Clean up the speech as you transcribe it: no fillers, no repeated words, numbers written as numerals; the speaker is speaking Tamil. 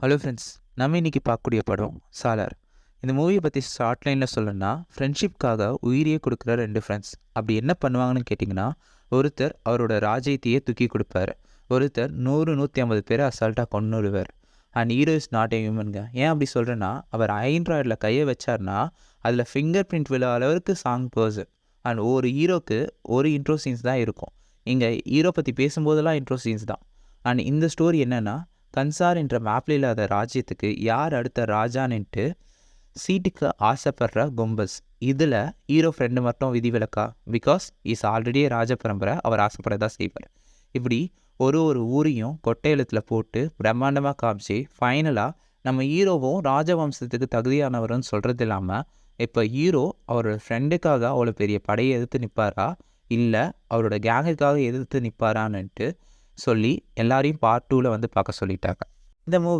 ஹலோ ஃப்ரெண்ட்ஸ், நம்ம இன்னைக்கு பார்க்கக்கூடிய படம் சாலார். இந்த மூவியை பற்றி ஷார்ட் லைனில் சொல்லணும்னா, ஃப்ரெண்ட்ஷிப்காக உயிரையே கொடுக்குற ரெண்டு ஃப்ரெண்ட்ஸ் அப்படி என்ன பண்ணுவாங்கன்னு கேட்டிங்கன்னா, ஒருத்தர் அவரோட ராஜ்யத்தையே தூக்கி கொடுப்பார், ஒருத்தர் 100-150 பேரை அசால்ட்டாக கொன்னுடுவார். And hero is not a ஹியூமனுங்க. ஏன் அப்படி சொல்கிறேன்னா, அவர் ஆண்ட்ராய்டில் கையை வச்சார்னா அதில் ஃபிங்கர் பிரிண்ட் விழ அளவுக்கு சாங் பர்சன். அண்ட் ஒரு ஹீரோக்கு ஒரு இன்ட்ரோ சீன்ஸ் தான் இருக்கும். இங்கே ஹீரோ பற்றி பேசும்போதெல்லாம் இன்ட்ரோ சீன்ஸ் தான். அண்ட் இந்த ஸ்டோரி என்னென்னா, கன்சார் என்ற மேப்பில் இல்லாத ராஜ்யத்துக்கு யார் அடுத்த ராஜான்னுட்டு சீட்டுக்கு ஆசைப்படுற கும்பஸ். இதில் ஹீரோ ஃப்ரெண்டு மட்டும் விதிவிலக்கா? பிகாஸ் இஸ் ஆல்ரெடி ராஜ பரம்பரை, அவர் ஆசைப்படதான் செய்வார். இப்படி ஒரு ஊரையும் கொட்டை எழுத்தில் போட்டு பிரம்மாண்டமாக காமிச்சு ஃபைனலாக நம்ம ஹீரோவும் ராஜவம்சத்துக்கு தகுதியானவர்னு சொல்கிறது இல்லாமல், இப்போ ஹீரோ அவரோட ஃப்ரெண்டுக்காக அவ்வளோ பெரிய படையை எதிர்த்து நிற்பாரா, இல்லை அவரோட கேங்குக்காக எதிர்த்து நிற்பாரான்னுட்டு சொல்லி எல்லாரையும் பார்ட் 2ல் வந்து பார்க்க சொல்லிட்டாங்க. இந்த மூவி